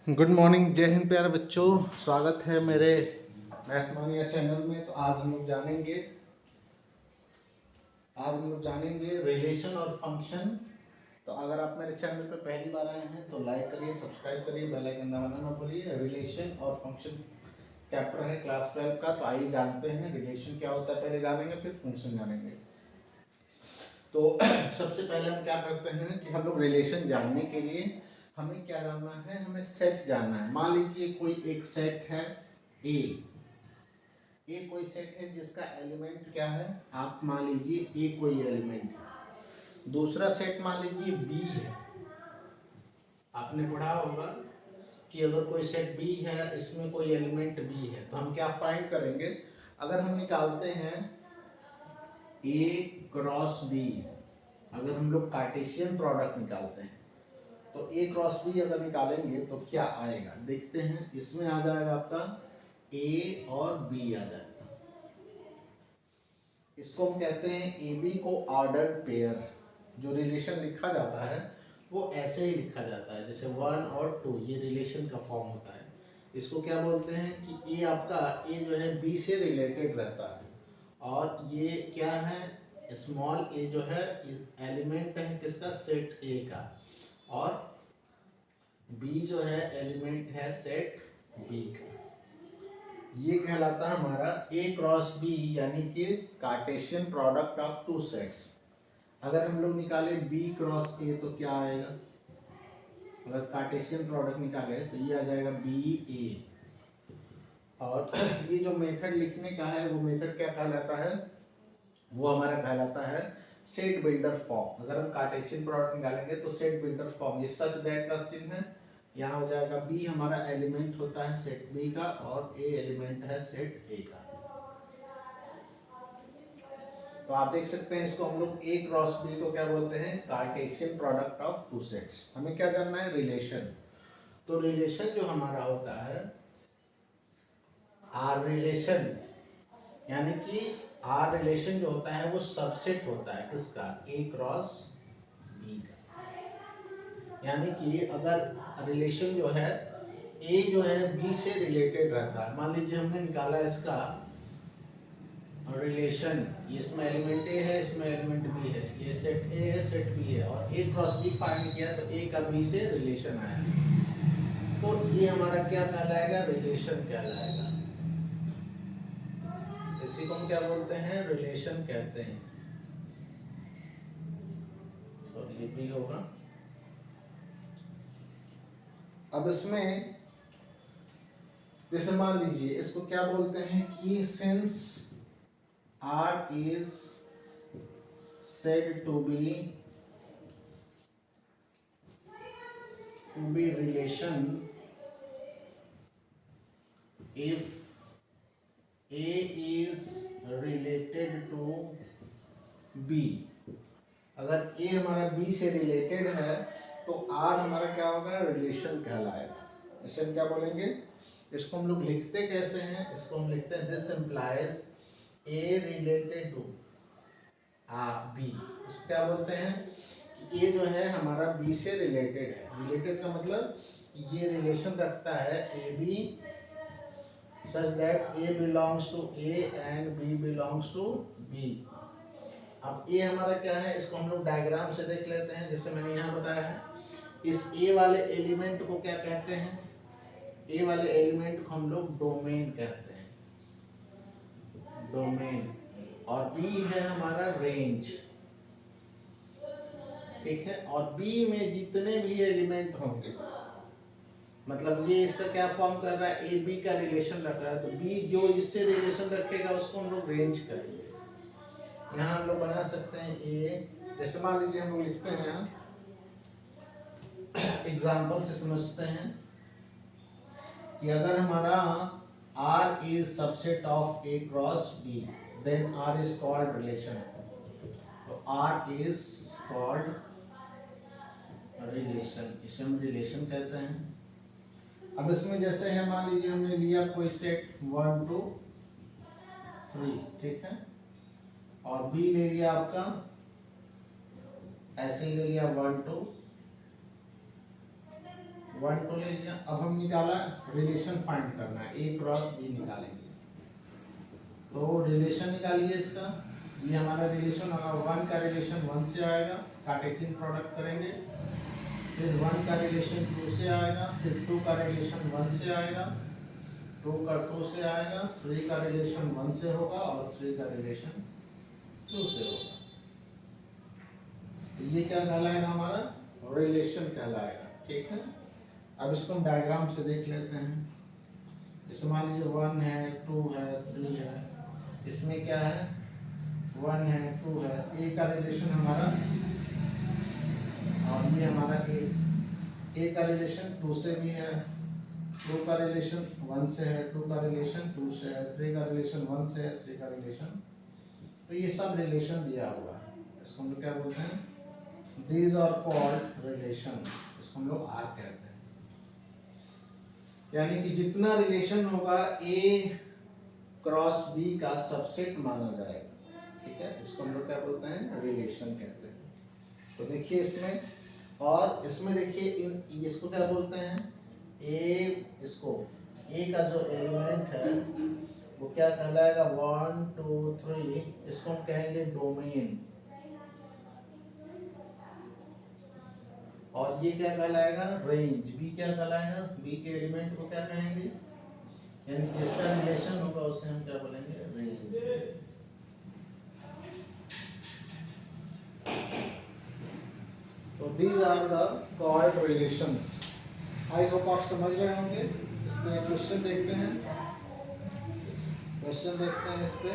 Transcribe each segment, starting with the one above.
Good morning, जय हिंद प्यारे बच्चों। स्वागत है मेरे मैथमानिया चैनल में। तो आज हम लोग जानेंगे रिलेशन और फंक्शन। तो अगर आप मेरे चैनल पर पहली बार आए हैं तो लाइक करिए, सब्सक्राइब करिए, बेल आइकन दबाना ना भूलिए। रिलेशन और फंक्शन चैप्टर है क्लास 12 का। तो आइए जानते हैं रिलेशन क्या होता है, पहले जानेंगे फिर फंक्शन जानेंगे। तो सबसे पहले हम क्या करते हैं कि हम लोग रिलेशन जानने के लिए हमें क्या जानना है, हमें सेट जानना है। मान लीजिए कोई एक सेट है ए। ए कोई सेट है जिसका एलिमेंट क्या है, आप मान लीजिए ए कोई एलिमेंट है। दूसरा सेट मान लीजिए बी है। आपने पढ़ा होगा कि अगर कोई सेट बी है, इसमें कोई एलिमेंट बी है, तो हम क्या फाइंड करेंगे। अगर हम निकालते हैं ए क्रॉस बी, अगर हम लोग कार्टेशियन प्रोडक्ट निकालते हैं तो ए क्रॉस बी अगर निकालेंगे तो क्या आएगा, देखते हैं। इसमें आ जाएगा आपका ए और बी आ जाएगा। इसको हम कहते हैं ए बी को ऑर्डर पेयर। जो रिलेशन लिखा जाता है वो ऐसे ही लिखा जाता है, जैसे 1 और 2, ये रिलेशन का फॉर्म होता है। इसको क्या बोलते हैं कि ए आपका ए जो है बी से रिलेटेड रहता है, और ये क्या है, स्मॉल ए जो है एलिमेंट है किसका, सेट ए का, और बी जो है एलिमेंट है सेट बी का। ये कहलाता है हमारा ए क्रॉस बी, यानी कि Cartesian product of two sets. अगर हम लोग निकाले बी क्रॉस ए तो क्या आएगा, अगर कार्टेशियन प्रोडक्ट निकाले तो ये आ जाएगा बी ए। और ये जो मेथड लिखने का है वो मेथड क्या कहलाता है, वो हमारा कहलाता है सेट बिल्डर फॉर्म। अगर हम कार्टेशियन प्रोडक्ट निकालेंगे तो सेट बिल्डर फॉर्म, ये सच दैट का चिन्ह है। यहाँ हो जाएगा बी हमारा एलिमेंट होता है सेट बी का, और ए एलिमेंट है सेट ए का। तो आप देख सकते हैं, इसको हम लोग ए क्रॉस बी को क्या बोलते हैं, Cartesian product of two sets. हमें क्या जानना है, रिलेशन। तो रिलेशन जो हमारा होता है आर रिलेशन, यानी कि आर रिलेशन जो होता है वो सबसेट होता है किसका, ए क्रॉस बी का। यानी कि अगर रिलेशन जो है ए जो है बी से रिलेटेड रहता है, मान लीजिए हमने निकाला इसका रिलेशन, ये इसमें एलिमेंट ए है, इसमें एलिमेंट बी है, ये सेट ए है सेट बी है, और ए क्रॉस बी फाइंड किया तो ए का बी से रिलेशन आया, तो ये हमारा क्या कहलाएगा, रिलेशन कहलाएगा। इसी को हम क्या बोलते हैं, रिलेशन कहते हैं। तो ये भी होगा। अब इसमें जैसे मान लीजिए इसको क्या बोलते हैं कि since R is said to be relation if A is related to B। अगर A हमारा B से रिलेटेड है तो R हमारा क्या होगा, रिलेशन कहलाएगा। इसे हम क्या बोलेंगे, इसको हम लोग लिखते कैसे हैं, इसको हम लिखते हैं this implies A related to B. इसको क्या बोलते हैं कि ए जो है हमारा बी से रिलेटेड है। रिलेटेड का मतलब ये रिलेशन रखता है A B such that A belongs to A and B belongs to B. अब ए हमारा क्या है, इसको हम लोग डायग्राम से देख लेते हैं, जैसे मैंने यहाँ बताया है। इस ए वाले एलिमेंट को क्या कहते हैं, ए वाले एलिमेंट को हम लोग डोमेन कहते हैं, डोमेन। और बी है हमारा रेंज, ठीक है। और बी में जितने भी एलिमेंट होंगे, मतलब ये इसका क्या फॉर्म कर रहा है, ए बी का रिलेशन रख रहा है, तो बी जो इससे रिलेशन रखेगा उसको हम लोग रेंज करेंगे। यहाँ हम लोग बना सकते हैं ए, जैसे मान लीजिए हम लोग लिखते हैं यहाँ एग्जाम्पल से समझते हैं कि अगर हमारा R is subset of A cross B, then R is called relation. तो R इज कॉल्ड रिलेशन, इसे हम रिलेशन कहते हैं। अब इसमें जैसे है, मान लीजिए हमने लिया कोई सेट 1 2 3, ठीक है, और बी ले लिया आपका ऐसे ही ले लिया 1 2 1 2 ले लिया। अब हम निकाला रिलेशन फाइंड करना है, ए क्रॉस बी निकालेंगे। तो रिलेशन निकालिए इसका। ये हमारा रिलेशन होगा, 1 का रिलेशन 1 से आएगा, कार्टेशियन प्रोडक्ट करेंगे। फिर 1 का रिलेशन 2 से आएगा, फिर 2 का रिलेशन 1 से आएगा, 2 का 2 से आएगा, 3 का रिलेशन 1 से होगा और 3 का रिलेशन 2 से होगा। तो ये क्या कहलाएगा, हमारा रिलेशन कहलाएगा। ठीक है, अब इसको हम डायग्राम से देख लेते हैं। जैसे मान लीजिए 1 है, 2 है, 3 है, इसमें क्या है, 1 है, 2 है, ए का रिलेशन हमारा, और ये हमारा ए का रिलेशन 2 से भी है, 2 का रिलेशन 1 से है, 2 का रिलेशन 2 से है, 3 का रिलेशन 1 से है, 3 का रिलेशन, तो ये सब रिलेशन दिया हुआ है। इसको हम लोग क्या बोलते हैं, दीज आर कॉल्ड रिलेशन, इसको हम लोग आर कहते हैं। यानी कि जितना रिलेशन होगा ए क्रॉस बी का सबसेट माना जाएगा। ठीक है, इसको हम लोग क्या बोलते हैं, रिलेशन कहते हैं। तो देखिए इसमें, और इसमें देखिए इसको क्या बोलते हैं, इसको ए का जो एलिमेंट है वो क्या कहलाएगा, 1 2 3, इसको हम कहेंगे डोमेन। और ये क्या कहलाएगा, रेंज। बी क्या कहलाएगा, बी के एलिमेंट को क्या कहेंगे, यानी जिसका रिलेशन होगा उसे हम क्या बोलेंगे, रेंज। तो these are the called relations. I hope आप समझ रहे होंगे। इसमें क्वेश्चन देखते हैं, क्वेश्चन देखते हैं इस पे।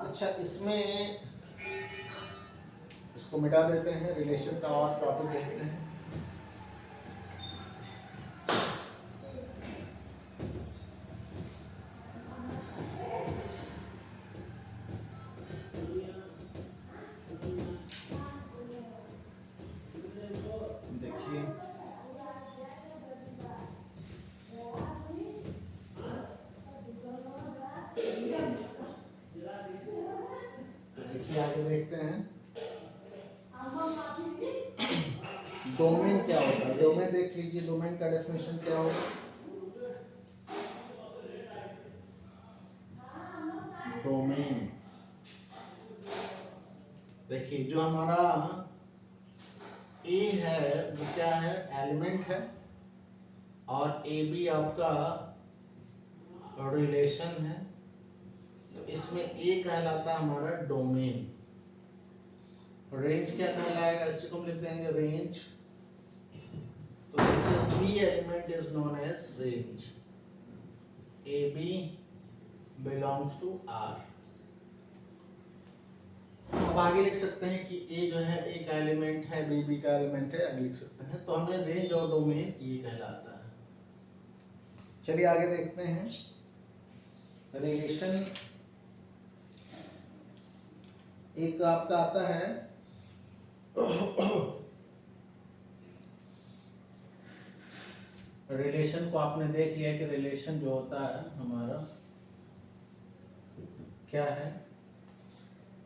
अच्छा, इसमें इसको मिटा देते हैं, रिलेशन का और टॉपिक देखते हैं। देखिए आगे देखते हैं, डोमेन क्या होता है। डोमेन देख लीजिए, डोमेन का डेफिनेशन क्या होगा, डोमेन देखिए जो हमारा ए है वो क्या है, एलिमेंट है, और ए बी आपका रिलेशन है। तो इसमें ए कहलाता है हमारा डोमेन। रेंज क्या कहलाएगा, इसी को हम लिख देंगे रेंज। तो this is B element is known as range, A B belongs to R. अब आगे लिख सकते हैं कि ए जो है ए का एलिमेंट है, बी बी का एलिमेंट है, आगे लिख सकते हैं। तो हमें रेंज और डोमेन ये कहलाता है। चलिए आगे देखते हैं, रिलेशन एक आपका आता है रिलेशन को आपने देख लिया कि रिलेशन जो होता है हमारा क्या है,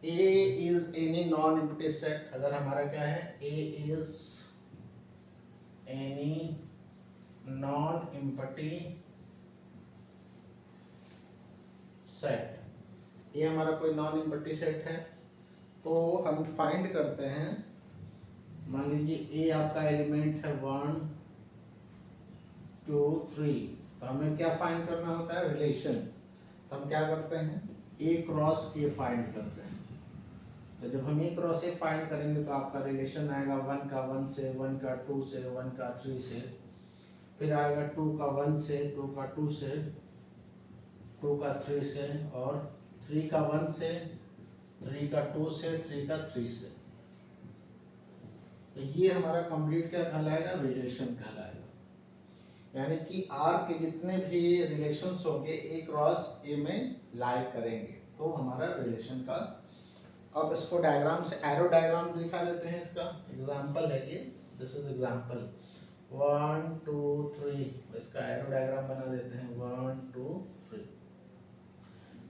A is any non-empty set। अगर हमारा क्या है, A is any non-empty set, ये हमारा कोई नॉन एम्प्टी सेट है। तो हम फाइंड करते हैं, मान लीजिए A आपका एलिमेंट है 1 2 3, तो हमें क्या फाइंड करना होता है, रिलेशन। तो हम क्या करते हैं, A क्रॉस A फाइंड करते हैं। तो जब हम ए क्रॉस ए फाइंड करेंगे तो आपका रिलेशन आएगा 1 का 1 से, 1 का 2 से, 1 का 3 से, फिर आएगा 2 का 1 से, 2 का 2 से, 2 का 3 से, और 3 का 1 से, 3 का 2 से, 3 का 3 से। तो ये हमारा कंप्लीट क्या कहलाएगा, रिलेशन कहलाएगा। यानी कि आर के जितने भी रिलेशंस होंगे ए क्रॉस ए में लाई करेंगे, तो हमारा रिलेशन का। अब इसको डायग्राम से, एरो डायग्राम दिखा देते हैं। इसका एग्जांपल है ये, दिस इज एग्जांपल 1 2 3, इसका एरो डायग्राम बना देते हैं 1 2 3।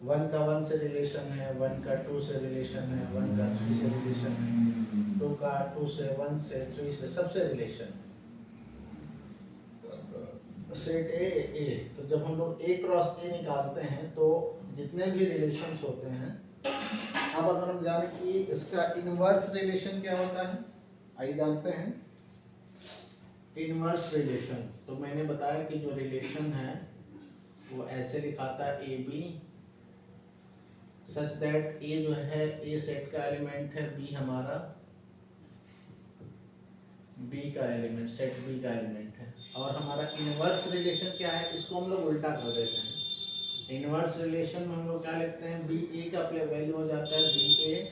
वन का वन से रिलेशन है, वन का टू से रिलेशन है, वन का थ्री से रिलेशन है, टू का टू से, वन से, थ्री से, सबसे रिलेशन है। सेट ए। तो जब हम लोग ए क्रॉस ए निकालते हैं तो जितने भी रिलेशंस होते हैं, अब अगर हम जाने कि इसका इनवर्स रिलेशन क्या होता है, आइए जानते हैं। इनवर्स रिलेशन, तो मैंने बताया कि जो रिलेशन है वो ऐसे लिखाता है ए बी, सच दैट ए जो है ए सेट का एलिमेंट है, बी हमारा बी का एलिमेंट, सेट बी का एलिमेंट है। और हमारा इनवर्स रिलेशन क्या है, इसको हम लोग उल्टा कर देते हैं। इनवर्स रिलेशन में हम लोग क्या लिखते हैं, बी ए का वैल्यू हो जाता है B A,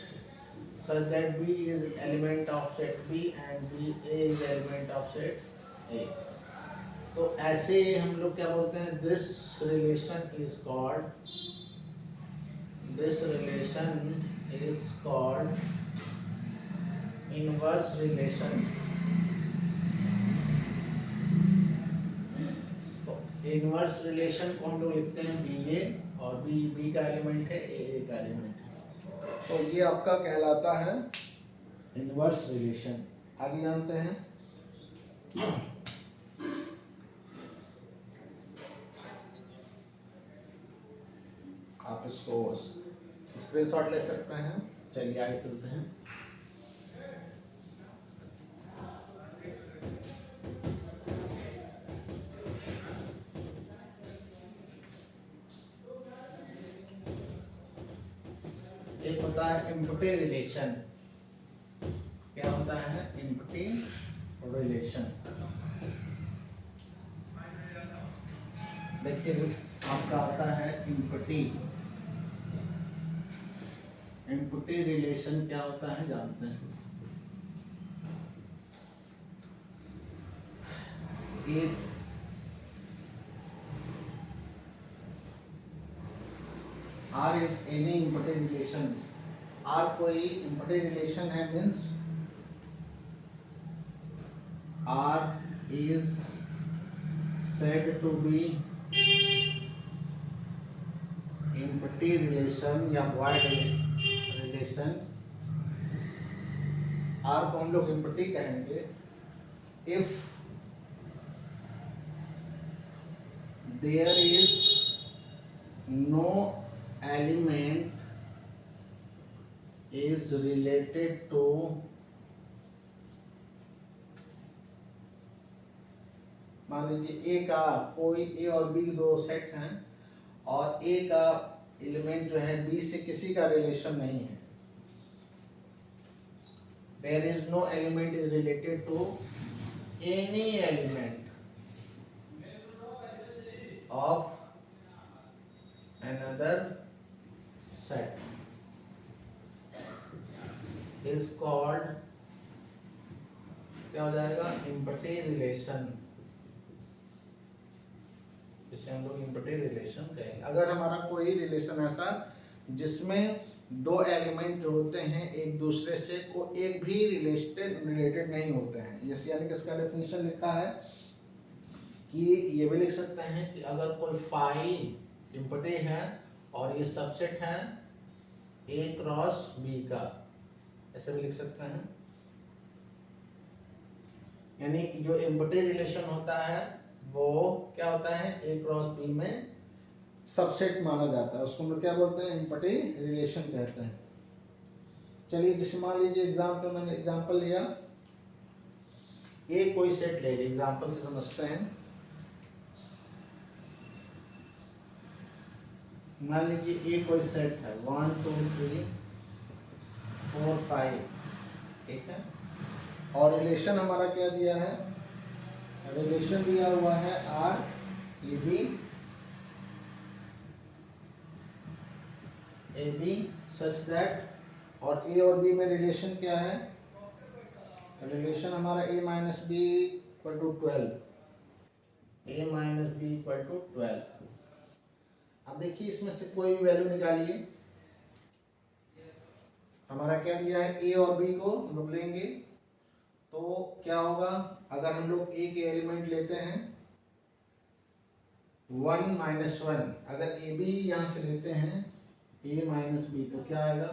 such that B is element of set B and B A is element of set A। तो ऐसे हम लोग क्या बोलते हैं, this relation is called inverse relation। तो inverse relation को हम लोग लिखते हैं बी ए, और बी का एलिमेंट है, ए का एलिमेंट है। तो ये आपका कहलाता है इनवर्स रिलेशन। आगे जानते हैं, आप इसको स्क्रीनशॉट ले सकते हैं। चलिए आगे चलते हैं। एक होता है इम्पटी रिलेशन। क्या होता है, इम्पटी रिलेशन। देखिए आपका आता है इम्पटी। इम्पटी रिलेशन क्या होता है जानते हैं। If R is any empty relation, R कोई empty relation है, means R is said to be empty relation या void relation। R को हम लोग empty कहेंगे if there is no element is related to मान लीजिए ए का कोई, ए और बी दो सेट हैं और ए का एलिमेंट जो है बी से किसी का रिलेशन नहीं है। There is no element is related to any element of another set is called, क्या हो जाएगा, empty relation। इसे हम लोग empty relation कहेंगे। अगर हमारा कोई रिलेशन ऐसा जिसमें दो एलिमेंट जो होते हैं एक दूसरे से को एक भी रिलेटेड नहीं होते हैं, जैसे यानी कि इसका डेफिनेशन लिखा है कि ये भी लिख सकते हैं कि अगर कोई फाई इम्पटी है और ये सबसेट है A क्रॉस B का, ऐसे भी लिख सकते हैं। यानी जो इम्पटी रिलेशन होता है वो क्या होता है, A क्रॉस B में सबसेट माना जाता है, उसको हम लोग क्या बोलते हैं, इम्पटी रिलेशन कहते हैं। चलिए जैसे मान लीजिए एग्जाम्पल, मैंने एग्जाम्पल लिया, A कोई सेट ले लिया, एग्जाम्पल से समझते हैं। मान लीजिए ए कोई सेट है 1 2 3 4 5, ठीक है, और रिलेशन हमारा क्या दिया है, रिलेशन दिया हुआ है R A B such that, और ए और बी में रिलेशन क्या है, रिलेशन हमारा a minus B equal to 12, a minus B equal to 12। अब देखिए इसमें से कोई भी वैल्यू निकालिए, हमारा क्या दिया है, ए और बी को हम लोग लेंगे तो क्या होगा, अगर हम लोग ए के एलिमेंट लेते हैं 1 - 1, अगर ए बी यहाँ से लेते हैं ए माइनस बी, तो क्या आएगा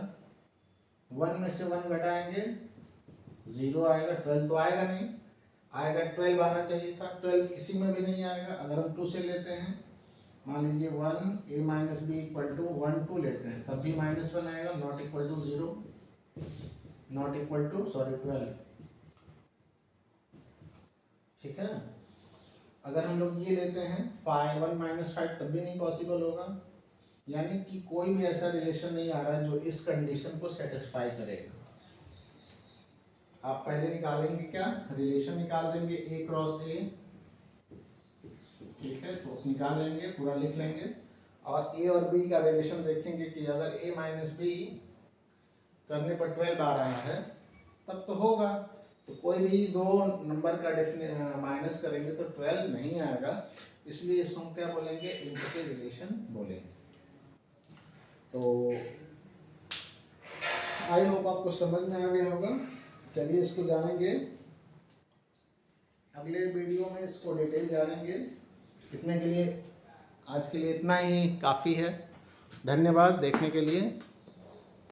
1 में से 1 घटाएंगे 0 आएगा, 12 तो आएगा नहीं, आएगा 12 आना चाहिए था, 12 किसी में भी नहीं आएगा। अगर हम 2 से लेते हैं, मान लीजिए 1 A minus B equal to 1 2 लेते हैं, तब भी -1 आएगा, not equal to 0, not equal to 12। ठीक है। अगर हम लोग ये लेते हैं 5 1 -5, तब भी नहीं पॉसिबल होगा। यानी कि कोई भी ऐसा रिलेशन नहीं आ रहा है जो इस कंडीशन को सेटिस्फाई करेगा। आप पहले निकालेंगे क्या, रिलेशन निकाल देंगे ए क्रॉस ए। ठीक है, तो निकाल लेंगे, पूरा लिख लेंगे, और ए और बी का रिलेशन देखेंगे कि अगर ए माइनस बी करने पर 12 आ रहा है तब तो होगा। तो कोई भी दो नंबर का माइनस करेंगे तो 12 नहीं आएगा, इसलिए इसको हम क्या बोलेंगे, इंपैरेटिव रिलेशन बोलेंगे। तो आई होप आपको समझ में आ गया होगा। चलिए इसको जानेंगे, अगले वीडियो में इसको डिटेल जानेंगे। इतने के लिए आज के लिए इतना ही काफ़ी है। धन्यवाद देखने के लिए।